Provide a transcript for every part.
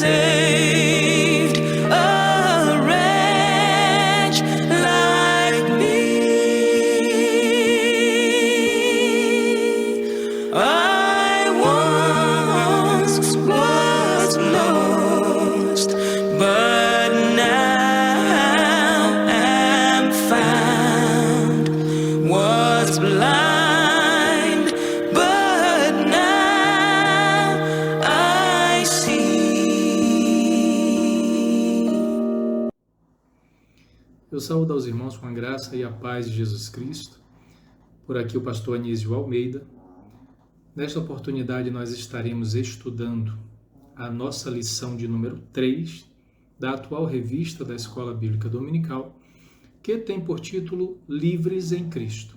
saved a wretch like me. I once was lost, but now am found. Was blind, but now I see. Eu saúdo aos irmãos com a graça e a paz de Jesus Cristo. Por aqui o pastor Anísio Almeida. Nesta oportunidade nós estaremos estudando a nossa lição de número 3 da atual revista da Escola Bíblica Dominical, que tem por título Livres em Cristo.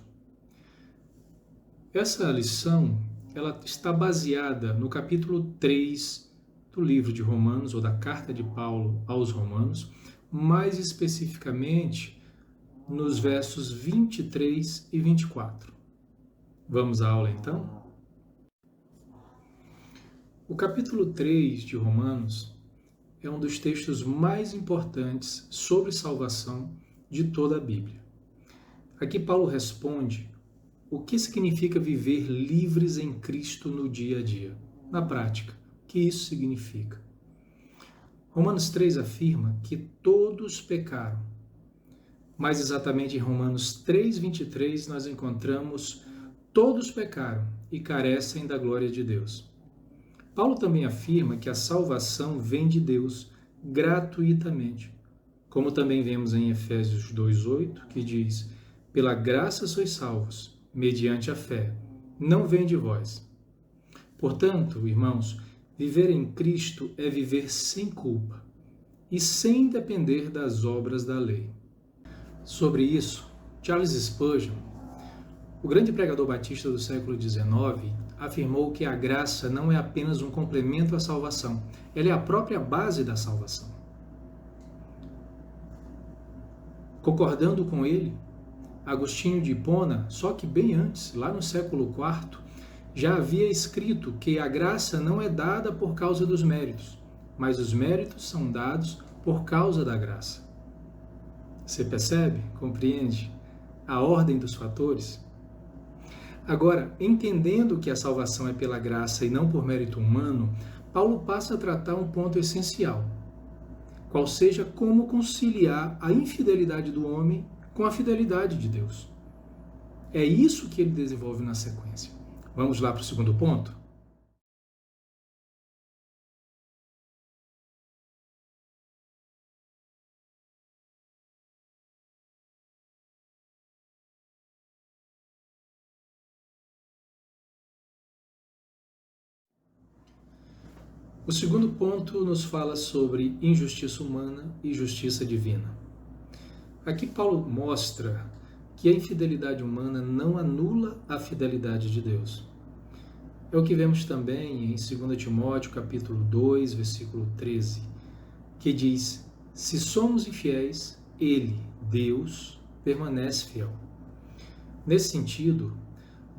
Essa lição ela está baseada no capítulo 3 do livro de Romanos, ou da carta de Paulo aos Romanos, mais especificamente nos versos 23 e 24. Vamos à aula então? O capítulo 3 de Romanos é um dos textos mais importantes sobre salvação de toda a Bíblia. Aqui Paulo responde o que significa viver livres em Cristo no dia a dia. Na prática, o que isso significa? Romanos 3 afirma que todos pecaram. Mais exatamente em Romanos 3:23 nós encontramos todos pecaram e carecem da glória de Deus. Paulo também afirma que a salvação vem de Deus gratuitamente, como também vemos em Efésios 2:8, que diz: pela graça sois salvos, mediante a fé, não vem de vós. Portanto, irmãos, viver em Cristo é viver sem culpa e sem depender das obras da lei. Sobre isso, Charles Spurgeon, o grande pregador batista do século XIX, afirmou que a graça não é apenas um complemento à salvação, ela é a própria base da salvação. Concordando com ele, Agostinho de Hipona, só que bem antes, lá no século IV, já havia escrito que a graça não é dada por causa dos méritos, mas os méritos são dados por causa da graça. Você percebe, compreende a ordem dos fatores? Agora, entendendo que a salvação é pela graça e não por mérito humano, Paulo passa a tratar um ponto essencial, qual seja como conciliar a infidelidade do homem com a fidelidade de Deus. É isso que ele desenvolve na sequência. Vamos lá para o segundo ponto? O segundo ponto nos fala sobre injustiça humana e justiça divina. Aqui Paulo mostra que a infidelidade humana não anula a fidelidade de Deus. É o que vemos também em 2 Timóteo, capítulo 2, versículo 13, que diz: se somos infiéis, Ele, Deus, permanece fiel. Nesse sentido,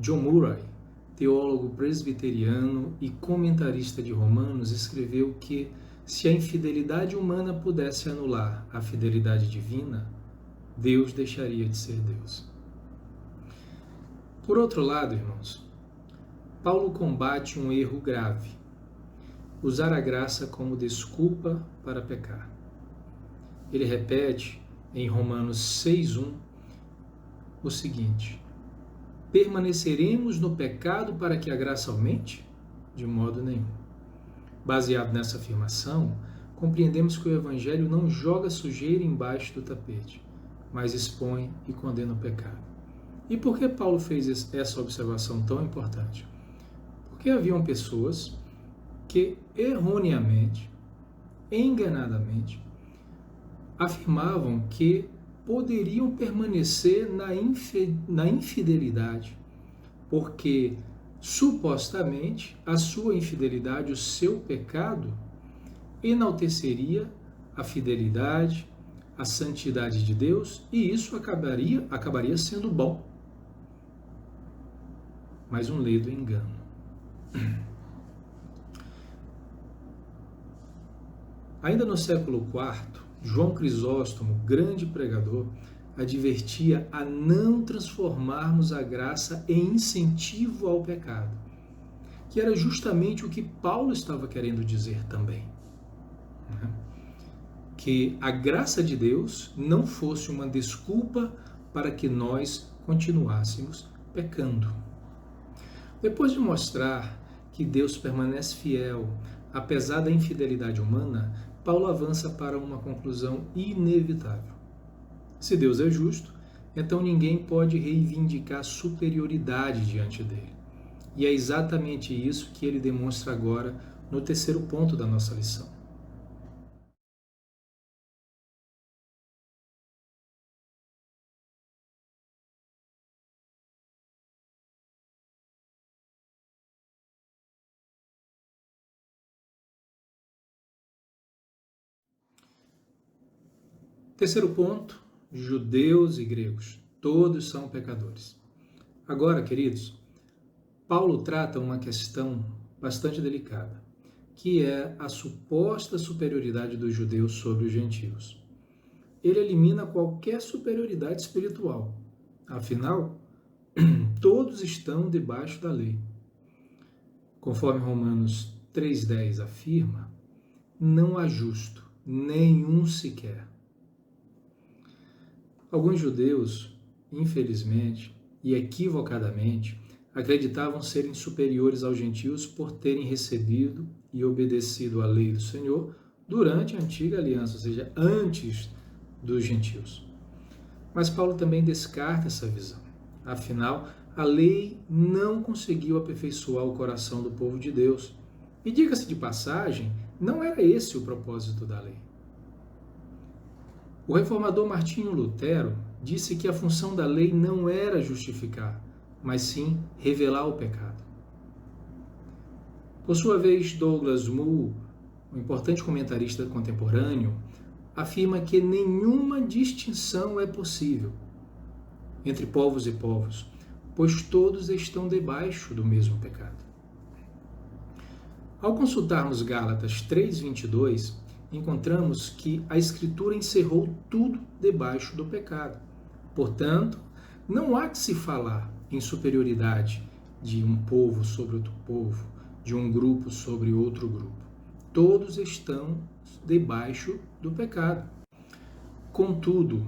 John Murray, teólogo presbiteriano e comentarista de Romanos, escreveu que se a infidelidade humana pudesse anular a fidelidade divina, Deus deixaria de ser Deus. Por outro lado, irmãos, Paulo combate um erro grave: usar a graça como desculpa para pecar. Ele repete em Romanos 6:1 o seguinte: permaneceremos no pecado para que a graça aumente? De modo nenhum. Baseado nessa afirmação, compreendemos que o Evangelho não joga sujeira embaixo do tapete, mas expõe e condena o pecado. E por que Paulo fez essa observação tão importante? Porque haviam pessoas que erroneamente, enganadamente, afirmavam que poderiam permanecer na infidelidade, porque supostamente a sua infidelidade, o seu pecado, enalteceria a fidelidade, a santidade de Deus, e isso acabaria sendo bom. Mais um ledo engano. Ainda no século IV, João Crisóstomo, grande pregador, advertia a não transformarmos a graça em incentivo ao pecado, que era justamente o que Paulo estava querendo dizer também. Que a graça de Deus não fosse uma desculpa para que nós continuássemos pecando. Depois de mostrar que Deus permanece fiel, apesar da infidelidade humana, Paulo avança para uma conclusão inevitável. Se Deus é justo, então ninguém pode reivindicar superioridade diante dele. E é exatamente isso que ele demonstra agora no terceiro ponto da nossa lição. Terceiro ponto, judeus e gregos, todos são pecadores. Agora, queridos, Paulo trata uma questão bastante delicada, que é a suposta superioridade dos judeus sobre os gentios. Ele elimina qualquer superioridade espiritual. Afinal, todos estão debaixo da lei. Conforme Romanos 3,10 afirma, não há justo, nenhum sequer. Alguns judeus, infelizmente e equivocadamente, acreditavam serem superiores aos gentios por terem recebido e obedecido à lei do Senhor durante a antiga aliança, ou seja, antes dos gentios. Mas Paulo também descarta essa visão. Afinal, a lei não conseguiu aperfeiçoar o coração do povo de Deus. E diga-se de passagem, não era esse o propósito da lei. O reformador Martinho Lutero disse que a função da lei não era justificar, mas sim revelar o pecado. Por sua vez, Douglas Moo, um importante comentarista contemporâneo, afirma que nenhuma distinção é possível entre povos e povos, pois todos estão debaixo do mesmo pecado. Ao consultarmos Gálatas 3:22, encontramos que a Escritura encerrou tudo debaixo do pecado. Portanto, não há que se falar em superioridade de um povo sobre outro povo, de um grupo sobre outro grupo. Todos estão debaixo do pecado. Contudo,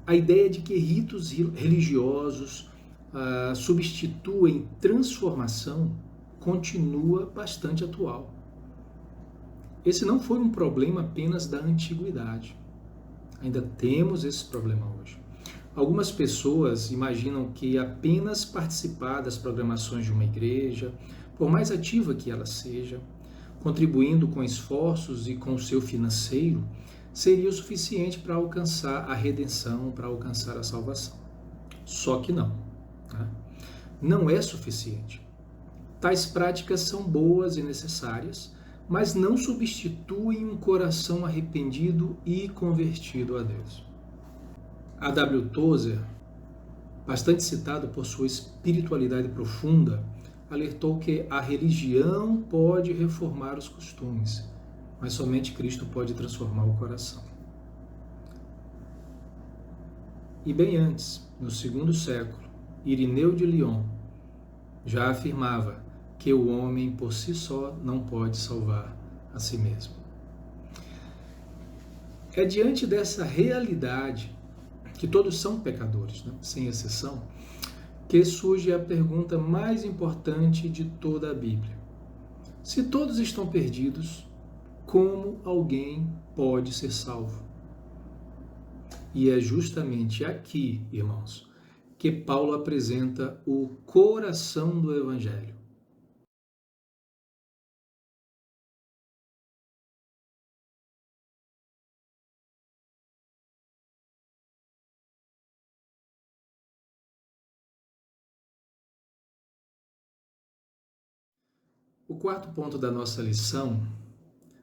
a ideia de que ritos religiosos substituem transformação continua bastante atual. Esse não foi um problema apenas da antiguidade. Ainda temos esse problema hoje. Algumas pessoas imaginam que apenas participar das programações de uma igreja, por mais ativa que ela seja, contribuindo com esforços e com o seu financeiro, seria o suficiente para alcançar a redenção, para alcançar a salvação. Só que não. Né? Não é suficiente. Tais práticas são boas e necessárias, mas não substituem um coração arrependido e convertido a Deus. A W. Tozer, bastante citado por sua espiritualidade profunda, alertou que a religião pode reformar os costumes, mas somente Cristo pode transformar o coração. E bem antes, no segundo século, Irineu de Lyon já afirmava que o homem por si só não pode salvar a si mesmo. É diante dessa realidade, que todos são pecadores, né? Sem exceção, que surge a pergunta mais importante de toda a Bíblia. Se todos estão perdidos, como alguém pode ser salvo? E é justamente aqui, irmãos, que Paulo apresenta o coração do Evangelho. O quarto ponto da nossa lição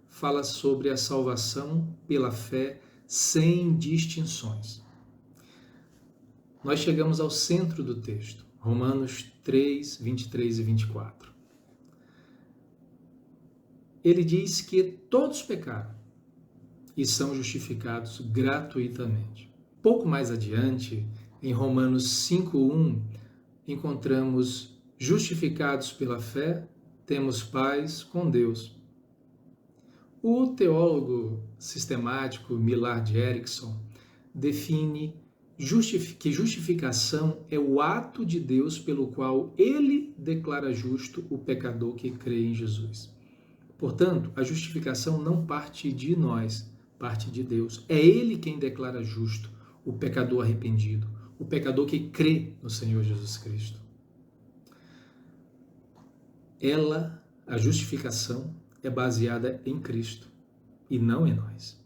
fala sobre a salvação pela fé sem distinções. Nós chegamos ao centro do texto, Romanos 3, 23 e 24. ele diz que todos pecaram e são justificados gratuitamente. Pouco mais adiante, em Romanos 5:1, encontramos: justificados pela fé, temos paz com Deus. O teólogo sistemático Millard Erickson define que justificação é o ato de Deus pelo qual ele declara justo o pecador que crê em Jesus. Portanto, a justificação não parte de nós, parte de Deus. É ele quem declara justo o pecador arrependido, o pecador que crê no Senhor Jesus Cristo. A justificação, é baseada em Cristo e não em nós.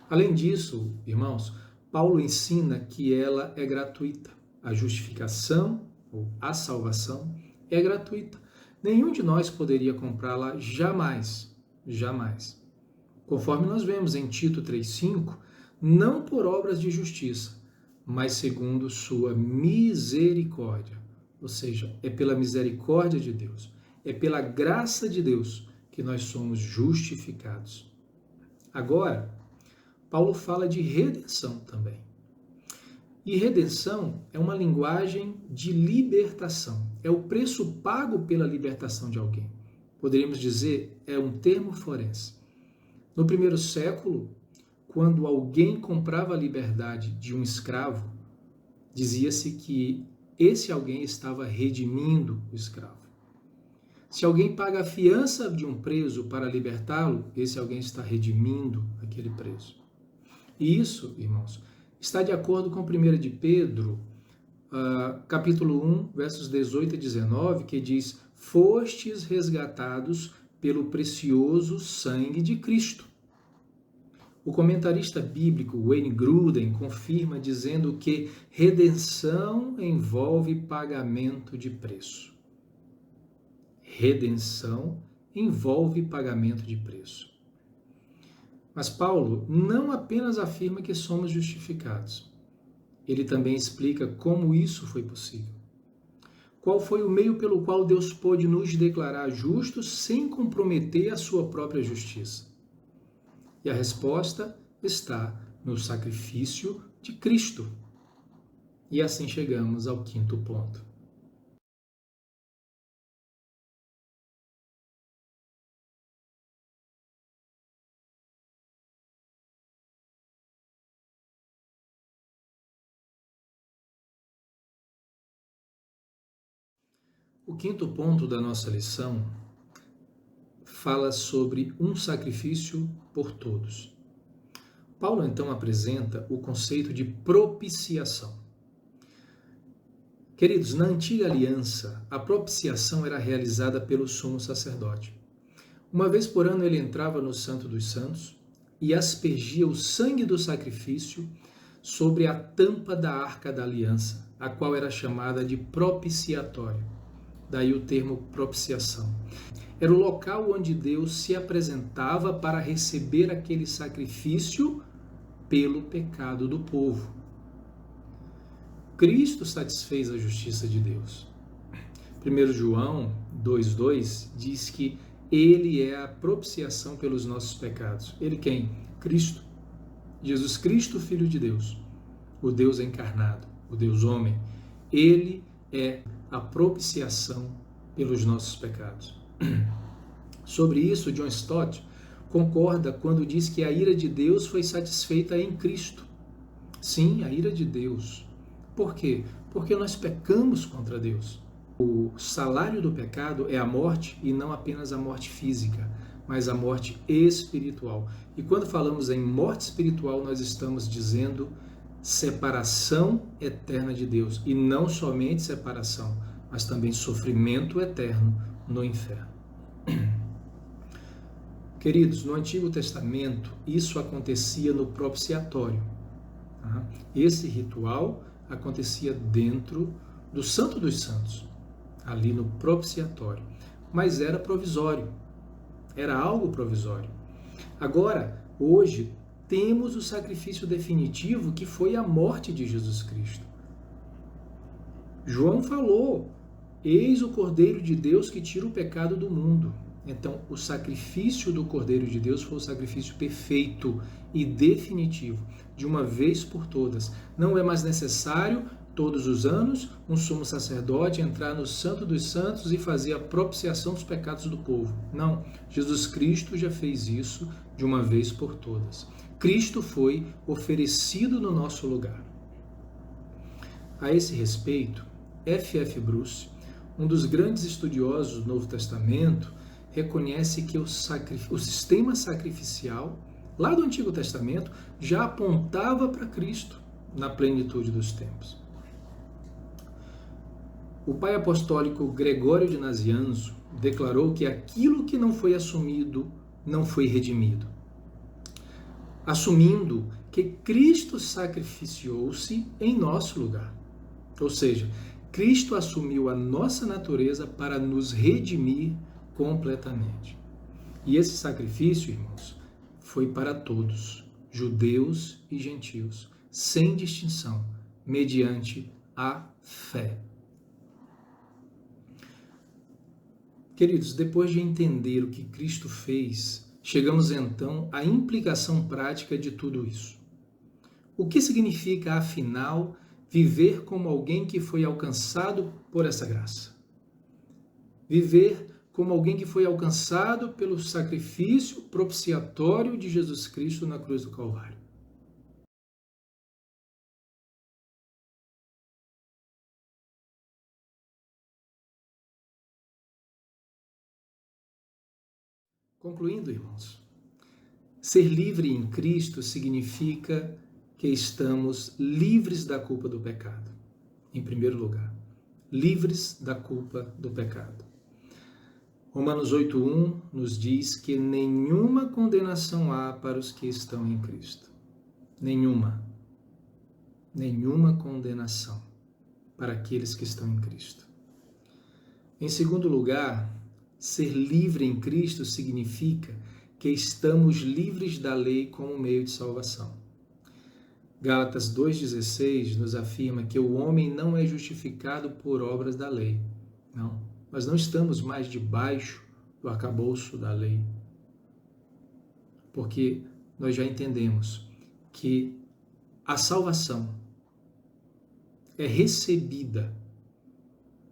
Além disso, irmãos, Paulo ensina que ela é gratuita. A justificação, ou a salvação, é gratuita. Nenhum de nós poderia comprá-la jamais, jamais. Conforme nós vemos em Tito 3,5, não por obras de justiça, mas segundo sua misericórdia. Ou seja, é pela misericórdia de Deus, é pela graça de Deus que nós somos justificados. Agora, Paulo fala de redenção também. E redenção é uma linguagem de libertação. É o preço pago pela libertação de alguém. Poderíamos dizer, é um termo forense. No primeiro século, quando alguém comprava a liberdade de um escravo, dizia-se que esse alguém estava redimindo o escravo. Se alguém paga a fiança de um preso para libertá-lo, esse alguém está redimindo aquele preso. E isso, irmãos, está de acordo com 1 de Pedro, capítulo 1, versos 18 e 19, que diz: fostes resgatados pelo precioso sangue de Cristo. O comentarista bíblico Wayne Grudem confirma dizendo que redenção envolve pagamento de preço. Redenção envolve pagamento de preço. Mas Paulo não apenas afirma que somos justificados. Ele também explica como isso foi possível. Qual foi o meio pelo qual Deus pôde nos declarar justos sem comprometer a sua própria justiça? E a resposta está no sacrifício de Cristo. E assim chegamos ao quinto ponto. O quinto ponto da nossa lição fala sobre um sacrifício por todos. Paulo então apresenta o conceito de propiciação. Queridos, na antiga aliança, a propiciação era realizada pelo sumo sacerdote. Uma vez por ano ele entrava no Santo dos Santos e aspergia o sangue do sacrifício sobre a tampa da arca da aliança, a qual era chamada de propiciatório. Daí o termo propiciação. Era o local onde Deus se apresentava para receber aquele sacrifício pelo pecado do povo. Cristo satisfez a justiça de Deus. 1 João 2,2 diz que Ele é a propiciação pelos nossos pecados. Ele quem? Cristo. Jesus Cristo, Filho de Deus. O Deus encarnado, o Deus homem. Ele é a propiciação pelos nossos pecados. Sobre isso, John Stott concorda quando diz que a ira de Deus foi satisfeita em Cristo. Sim, a ira de Deus. Por quê? Porque nós pecamos contra Deus. O salário do pecado é a morte, e não apenas a morte física, mas a morte espiritual. E quando falamos em morte espiritual, nós estamos dizendo separação eterna de Deus, e não somente separação, mas também sofrimento eterno no inferno. Queridos, no Antigo Testamento, isso acontecia no propiciatório. Esse ritual acontecia dentro do Santo dos Santos, ali no propiciatório, mas era provisório, era algo provisório. Agora, hoje, temos o sacrifício definitivo, que foi a morte de Jesus Cristo. João falou: eis o Cordeiro de Deus que tira o pecado do mundo. Então, o sacrifício do Cordeiro de Deus foi o sacrifício perfeito e definitivo, de uma vez por todas. Não é mais necessário, todos os anos, um sumo sacerdote entrar no Santo dos Santos e fazer a propiciação dos pecados do povo. Não, Jesus Cristo já fez isso de uma vez por todas. Cristo foi oferecido no nosso lugar. A esse respeito, F.F. Bruce, um dos grandes estudiosos do Novo Testamento, reconhece que o sistema sacrificial, lá do Antigo Testamento, já apontava para Cristo na plenitude dos tempos. O pai apostólico Gregório de Nazianzo declarou que aquilo que não foi assumido não foi redimido, assumindo que Cristo sacrificiou-se em nosso lugar. Ou seja, Cristo assumiu a nossa natureza para nos redimir completamente. E esse sacrifício, irmãos, foi para todos, judeus e gentios, sem distinção, mediante a fé. Queridos, depois de entender o que Cristo fez, chegamos então à implicação prática de tudo isso. O que significa, afinal, viver como alguém que foi alcançado por essa graça? Viver como alguém que foi alcançado pelo sacrifício propiciatório de Jesus Cristo na cruz do Calvário. Concluindo, irmãos, ser livre em Cristo significa que estamos livres da culpa do pecado. Em primeiro lugar, livres da culpa do pecado. Romanos 8:1 nos diz que nenhuma condenação há para os que estão em Cristo. Nenhuma condenação para aqueles que estão em Cristo. Em segundo lugar, ser livre em Cristo significa que estamos livres da lei como meio de salvação. Gálatas 2,16 nos afirma que o homem não é justificado por obras da lei. Não, nós não estamos mais debaixo do arcabouço da lei. Porque nós já entendemos que a salvação é recebida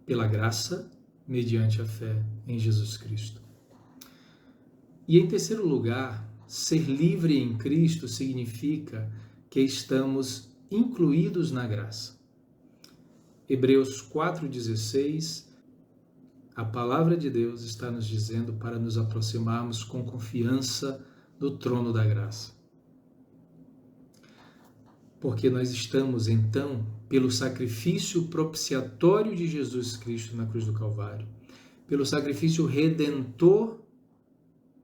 pela graça mediante a fé em Jesus Cristo. E em terceiro lugar, ser livre em Cristo significa que estamos incluídos na graça. Hebreus 4,16, a palavra de Deus está nos dizendo para nos aproximarmos com confiança do trono da graça. Porque nós estamos, então, pelo sacrifício propiciatório de Jesus Cristo na cruz do Calvário, pelo sacrifício redentor,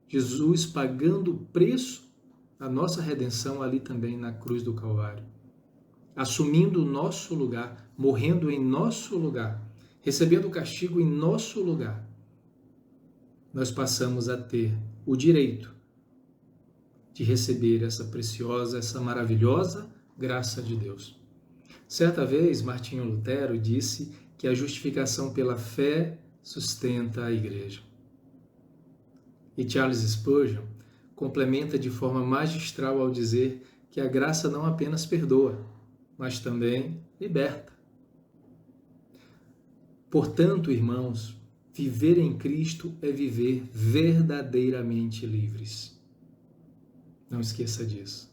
Jesus pagando o preço da nossa redenção ali também na cruz do Calvário, assumindo o nosso lugar, morrendo em nosso lugar, recebendo o castigo em nosso lugar, nós passamos a ter o direito de receber essa preciosa, essa maravilhosa graça de Deus. Certa vez, Martinho Lutero disse que a justificação pela fé sustenta a igreja. E Charles Spurgeon complementa de forma magistral ao dizer que a graça não apenas perdoa, mas também liberta. Portanto, irmãos, viver em Cristo é viver verdadeiramente livres. Não esqueça disso.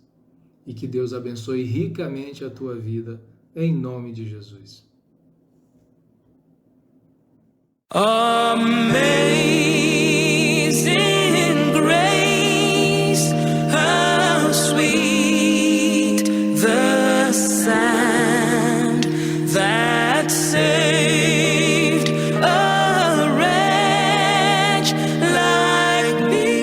E que Deus abençoe ricamente a tua vida, em nome de Jesus. Amazing grace, how sweet the sound that saved a wretch like me.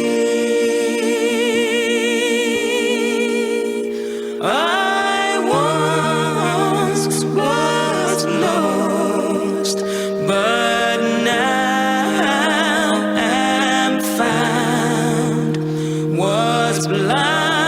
I once was lost, but now am found, was blind